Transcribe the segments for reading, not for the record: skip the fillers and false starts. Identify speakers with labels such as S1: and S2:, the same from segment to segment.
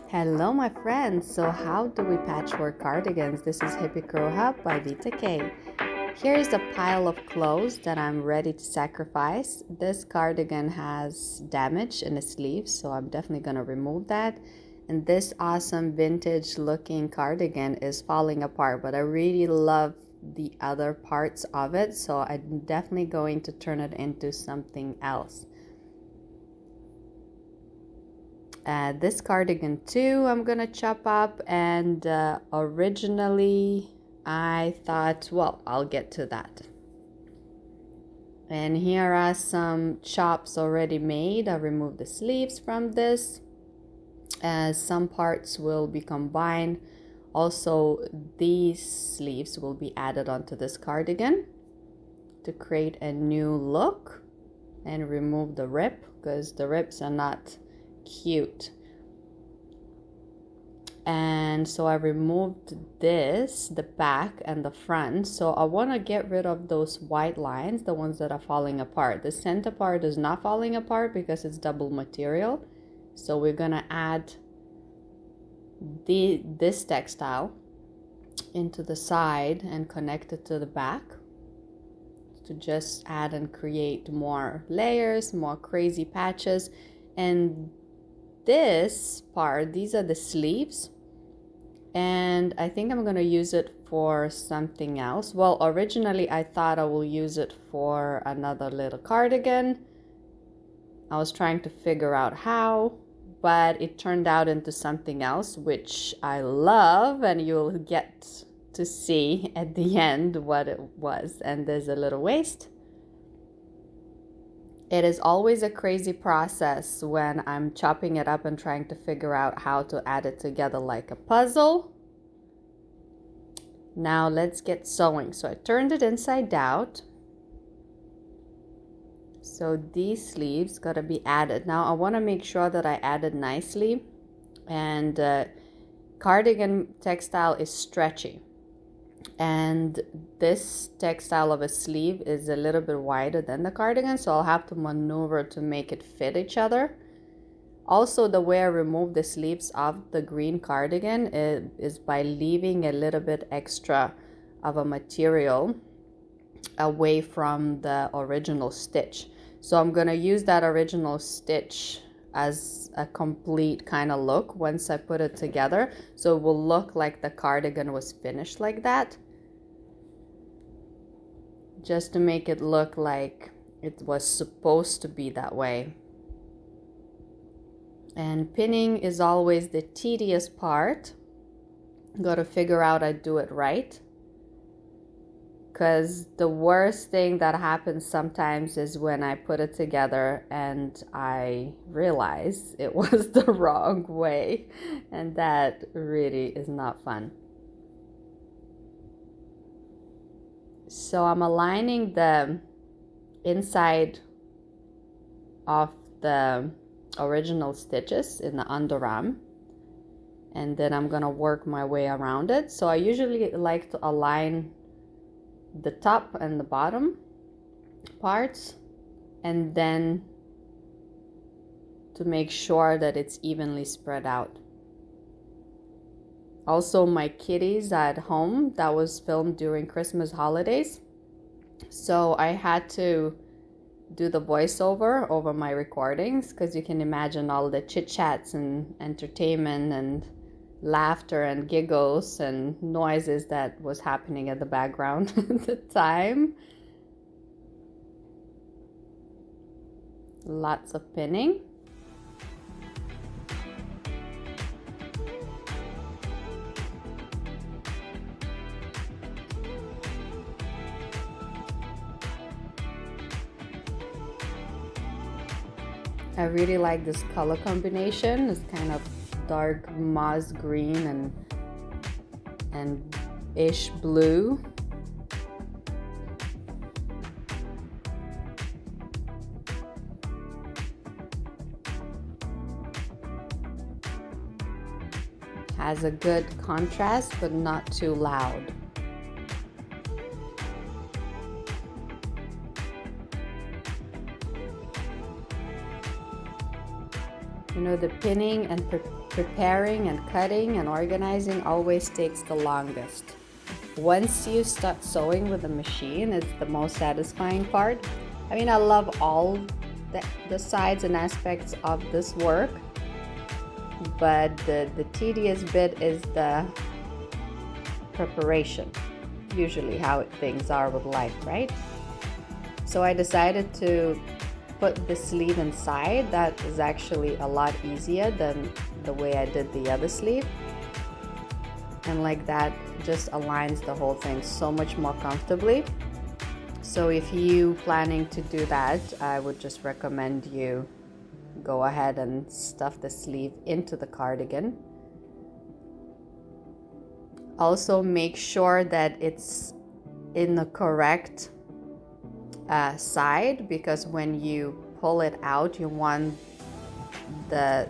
S1: Hello my friends, so how do we patchwork cardigans? This is Hippie Crow Hub by Vita K. Here is a pile of clothes that I'm ready to sacrifice. This cardigan has damage in the sleeves, so I'm definitely going to remove that. And this awesome vintage looking cardigan is falling apart, but I really love the other parts of it, so I'm definitely going to turn it into something else. This cardigan too I'm gonna chop up, and originally I thought, well, I'll get to that. And here are some chops already made. I removed the sleeves from this, as some parts will be combined. Also, these sleeves will be added onto this cardigan to create a new look, and remove the rip because the rips are not cute. And so I removed this, the back and the front. So I want to get rid of those white lines, the ones that are falling apart. The center part is not falling apart because it's double material. So we're gonna add this textile into the side and connect it to the back to just add and create more layers, more crazy patches. And this part, these are the sleeves, and I think I'm going to use it for something else. Well, originally I thought I will use it for another little cardigan. I was trying to figure out how, but it turned out into something else, which I love, and you'll get to see at the end what it was. And there's a little waist. It is always a crazy process when I'm chopping it up and trying to figure out how to add it together like a puzzle. Now let's get sewing. So I turned it inside out. So these sleeves gotta be added. Now I want to make sure that I add it nicely. And cardigan textile is stretchy. And this textile of a sleeve is a little bit wider than the cardigan, so I'll have to maneuver to make it fit each other. Also, the way I remove the sleeves of the green cardigan is by leaving a little bit extra of a material away from the original stitch. So I'm going to use that original stitch as a complete kind of look once I put it together, so it will look like the cardigan was finished like that, just to make it look like it was supposed to be that way. And pinning is always the tedious part. Got to figure out I do it right, because the worst thing that happens sometimes is when I put it together and I realize it was the wrong way, and that really is not fun. So I'm aligning the inside of the original stitches in the underarm, and then I'm gonna work my way around it. So I usually like to align the top and the bottom parts, and then to make sure that it's evenly spread out. Also, my kitties at home, that was filmed during Christmas holidays, so I had to do the voiceover over my recordings, because you can imagine all the chit chats and entertainment and laughter and giggles and noises that was happening at the background at the time. Lots of pinning. I really like this color combination. It's kind of dark moss green and ish blue. Has a good contrast, but not too loud. You know, the pinning and preparing and cutting and organizing always takes the longest. Once you start sewing with the machine, it's the most satisfying part. I mean, I love all the sides and aspects of this work, but the tedious bit is the preparation, usually how things are with life, right? So I decided to put the sleeve inside. That is actually a lot easier than the way I did the other sleeve, and like that just aligns the whole thing so much more comfortably. So if you planning to do that, I would just recommend you go ahead and stuff the sleeve into the cardigan. Also make sure that it's in the correct side, because when you pull it out, you want the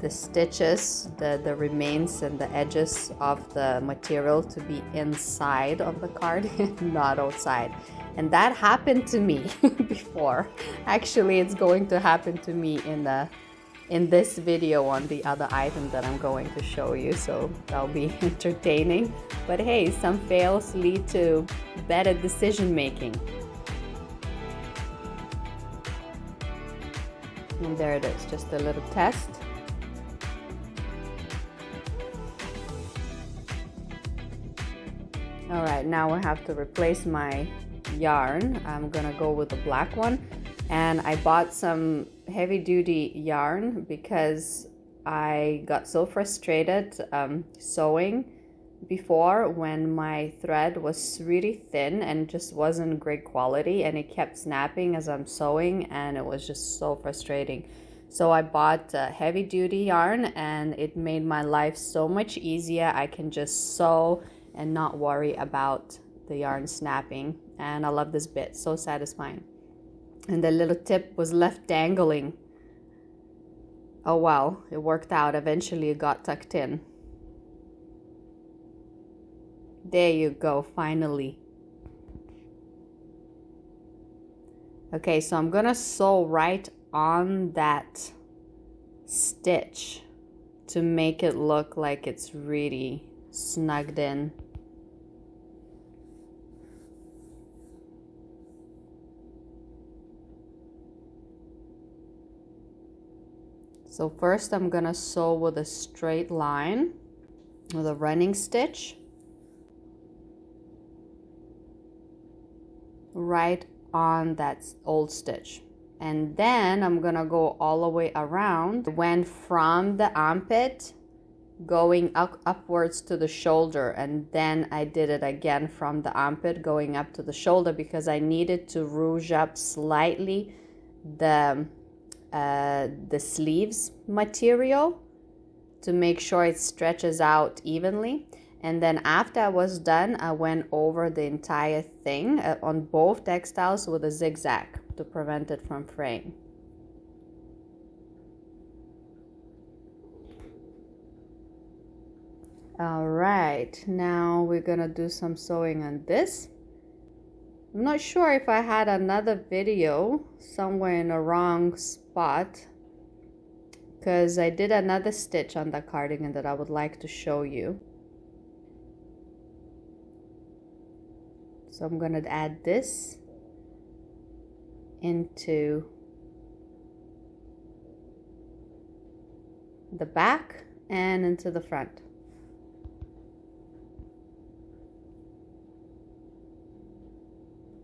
S1: stitches, the remains and the edges of the material to be inside of the cardigan, not outside. And that happened to me before. Actually, it's going to happen to me in this video on the other item that I'm going to show you, so that'll be entertaining. But hey, some fails lead to better decision making. And there it is, just a little test. All right, now I have to replace my yarn. I'm gonna go with the black one, and I bought some heavy-duty yarn because I got so frustrated sewing before when my thread was really thin and just wasn't great quality, and it kept snapping as I'm sewing, and it was just so frustrating. So I bought heavy-duty yarn, and it made my life so much easier. I can just sew and not worry about the yarn snapping, and I love this bit, so satisfying. And the little tip was left dangling. Oh wow, it worked out. Eventually it got tucked in. There you go, finally. Okay, so I'm gonna sew right on that stitch to make it look like it's really snugged in. So first I'm gonna sew with a straight line with a running stitch right on that old stitch, and then I'm gonna go all the way around. Went from the armpit going upwards to the shoulder, and then I did it again from the armpit going up to the shoulder because I needed to rouge up slightly the sleeves material to make sure it stretches out evenly. And then after I was done, I went over the entire thing on both textiles with a zigzag to prevent it from fraying. All right, now we're gonna do some sewing on this. I'm not sure if I had another video somewhere in the wrong spot, because I did another stitch on the cardigan that I would like to show you. So I'm going to add this into the back and into the front.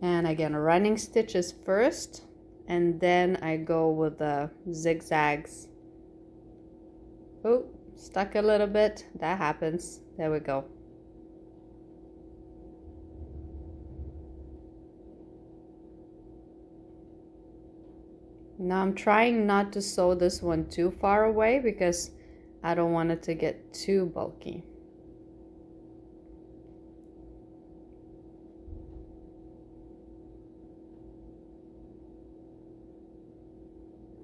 S1: And again, running stitches first, and then I go with the zigzags. Oh, stuck a little bit. That happens. There we go. Now I'm trying not to sew this one too far away because I don't want it to get too bulky.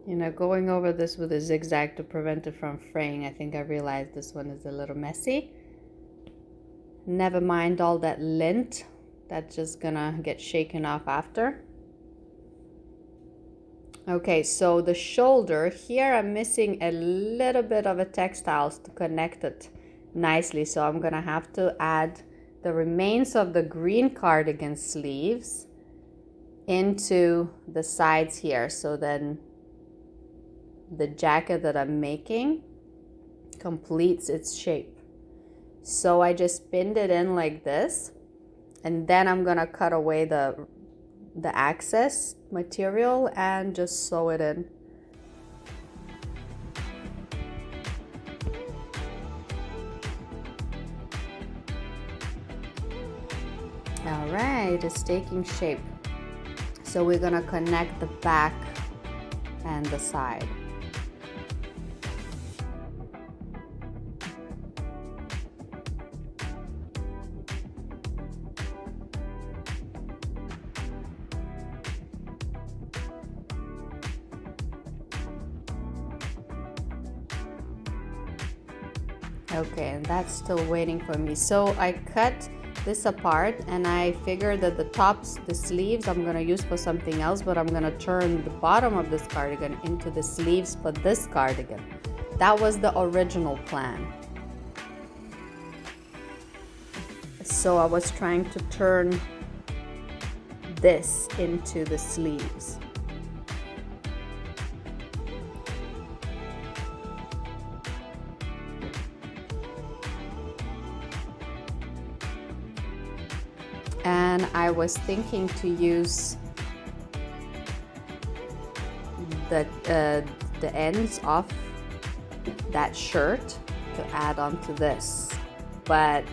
S1: You know, going over this with a zigzag to prevent it from fraying, I think I realized this one is a little messy. Never mind all that lint, that's just gonna get shaken off after. Okay, so the shoulder here, I'm missing a little bit of a textiles to connect it nicely. So I'm gonna have to add the remains of the green cardigan sleeves into the sides here. So then the jacket that I'm making completes its shape. So I just pinned it in like this, and then I'm gonna cut away the excess material and just sew it in. All right, it's taking shape. So we're gonna connect the back and the side. Okay, and that's still waiting for me. So I cut this apart and I figured that the tops, the sleeves, I'm gonna use for something else, but I'm gonna turn the bottom of this cardigan into the sleeves for this cardigan. That was the original plan. So I was trying to turn this into the sleeves. And I was thinking to use the ends of that shirt to add onto this, but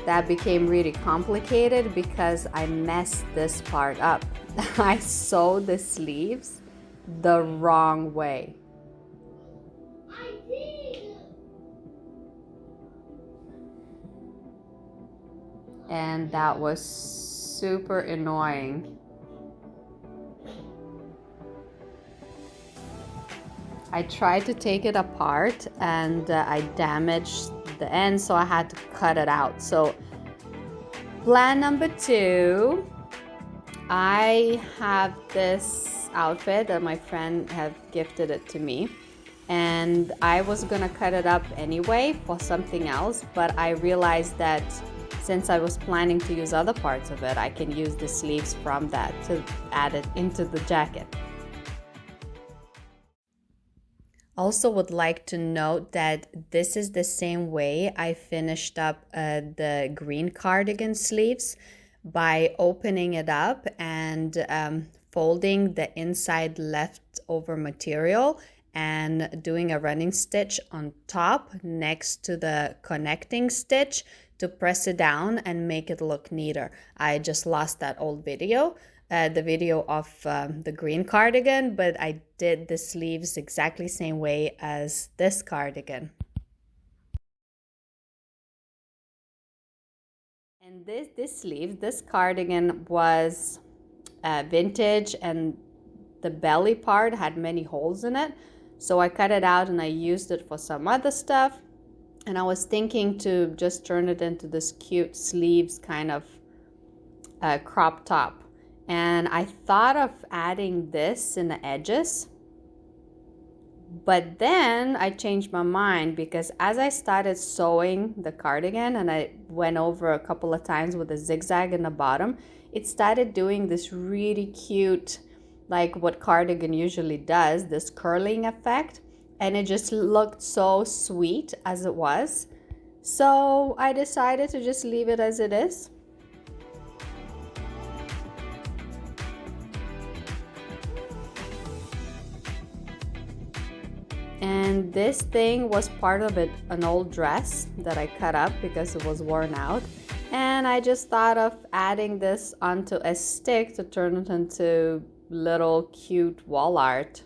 S1: that became really complicated because I messed this part up. I sewed the sleeves the wrong way. And that was super annoying. I tried to take it apart and I damaged the end, so I had to cut it out. So plan number 2, I have this outfit that my friend have gifted it to me, and I was gonna cut it up anyway for something else, but I realized that since I was planning to use other parts of it, I can use the sleeves from that to add it into the jacket. Also would like to note that this is the same way I finished up the green cardigan sleeves, by opening it up and folding the inside leftover material and doing a running stitch on top next to the connecting stitch to press it down and make it look neater. I just lost that old video, the video of the green cardigan, but I did the sleeves exactly same way as this cardigan. And this cardigan was vintage, and the belly part had many holes in it. So I cut it out and I used it for some other stuff. And I was thinking to just turn it into this cute sleeves kind of crop top. And I thought of adding this in the edges. But then I changed my mind, because as I started sewing the cardigan and I went over a couple of times with a zigzag in the bottom, it started doing this really cute, like what cardigan usually does, this curling effect. And it just looked so sweet as it was. So I decided to just leave it as it is. And this thing was part of an old dress that I cut up because it was worn out. And I just thought of adding this onto a stick to turn it into little cute wall art.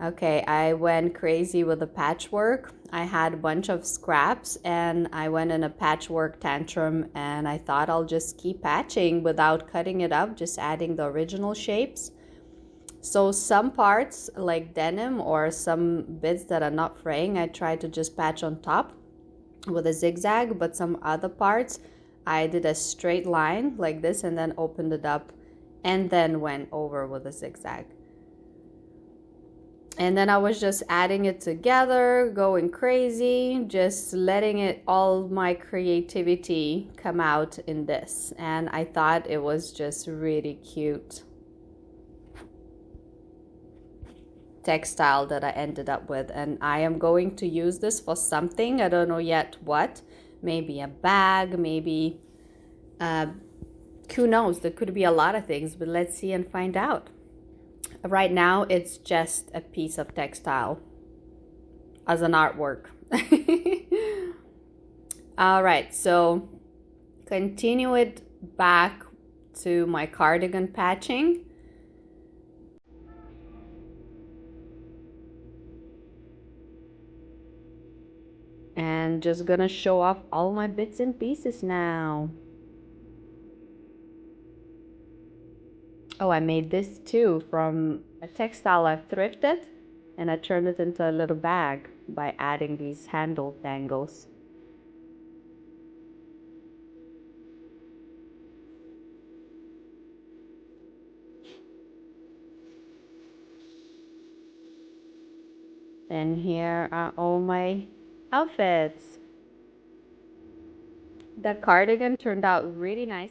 S1: Okay, I went crazy with the patchwork. I had a bunch of scraps and I went in a patchwork tantrum, and I thought I'll just keep patching without cutting it up, just adding the original shapes. So some parts like denim or some bits that are not fraying, I tried to just patch on top with a zigzag, but some other parts I did a straight line like this and then opened it up and then went over with a zigzag. And then I was just adding it together, going crazy, just letting it all my creativity come out in this. And I thought it was just really cute textile that I ended up with. And I am going to use this for something. I don't know yet what. Maybe a bag, maybe who knows? There could be a lot of things, but let's see and find out. Right now, it's just a piece of textile as an artwork. All right, so continue it back to my cardigan patching. And just gonna show off all my bits and pieces now. Oh, I made this too from a textile I thrifted, and I turned it into a little bag by adding these handle dangles. And here are all my outfits. The cardigan turned out really nice.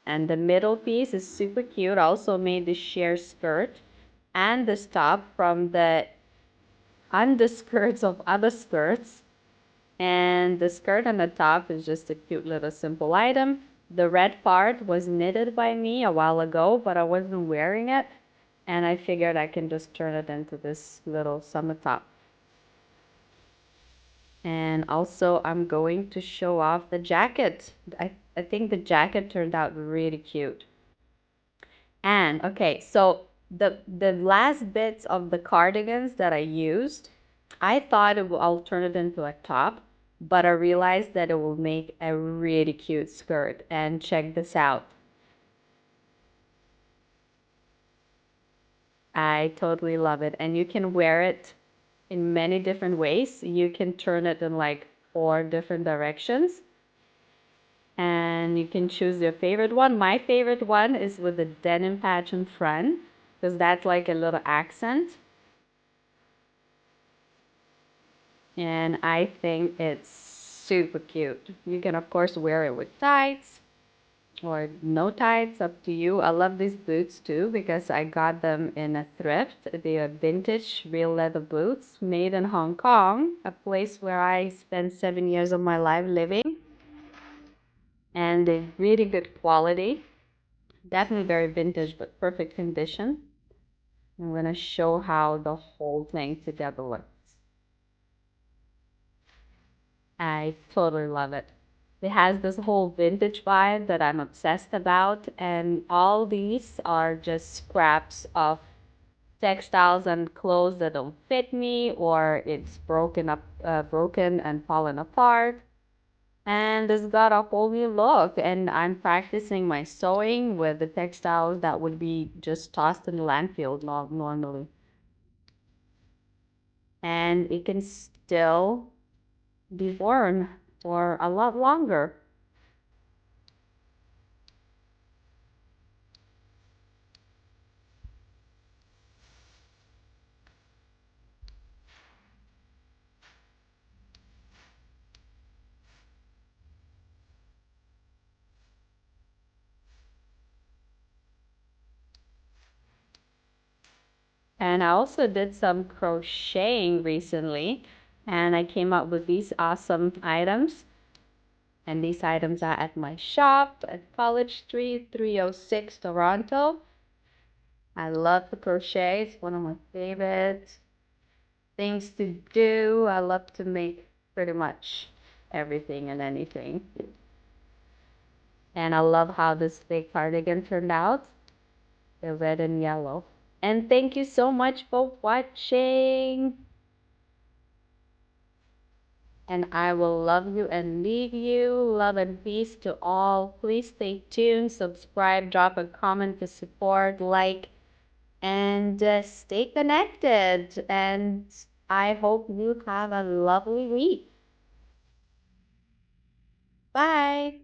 S1: And the middle piece is super cute. I also made the sheer skirt and the top from the underskirts of other skirts. And the skirt on the top is just a cute little simple item. The red part was knitted by me a while ago, but I wasn't wearing it. And I figured I can just turn it into this little summer top. And also I'm going to show off the jacket. I think the jacket turned out really cute. And okay, so the last bits of the cardigans that I used, I thought I'll turn it into a top, but I realized that it will make a really cute skirt. And check this out. I totally love it. And you can wear it in many different ways. You can turn it in like 4 different directions. And you can choose your favorite one. My favorite one is with the denim patch in front, because that's like a little accent. And I think it's super cute. You can of course wear it with tights or no tights, up to you. I love these boots too because I got them in a thrift. They are vintage real leather boots made in Hong Kong, a place where I spent 7 years of my life living. And they're really good quality. Definitely very vintage, but perfect condition. I'm going to show how the whole thing together looks. I totally love it. It has this whole vintage vibe that I'm obsessed about, and all these are just scraps of textiles and clothes that don't fit me, or it's broken and fallen apart. And it's got a whole new look, and I'm practicing my sewing with the textiles that would be just tossed in the landfill normally. And it can still be worn for a lot longer. And I also did some crocheting recently, and I came up with these awesome items. And these items are at my shop at College Street, 306 Toronto. I love to crochet. It's one of my favorite things to do. I love to make pretty much everything and anything. And I love how this big cardigan turned out. The red and yellow. And thank you so much for watching. And I will love you and leave you. Love and peace to all. Please stay tuned, subscribe, drop a comment to support, like, and stay connected. And I hope you have a lovely week. Bye.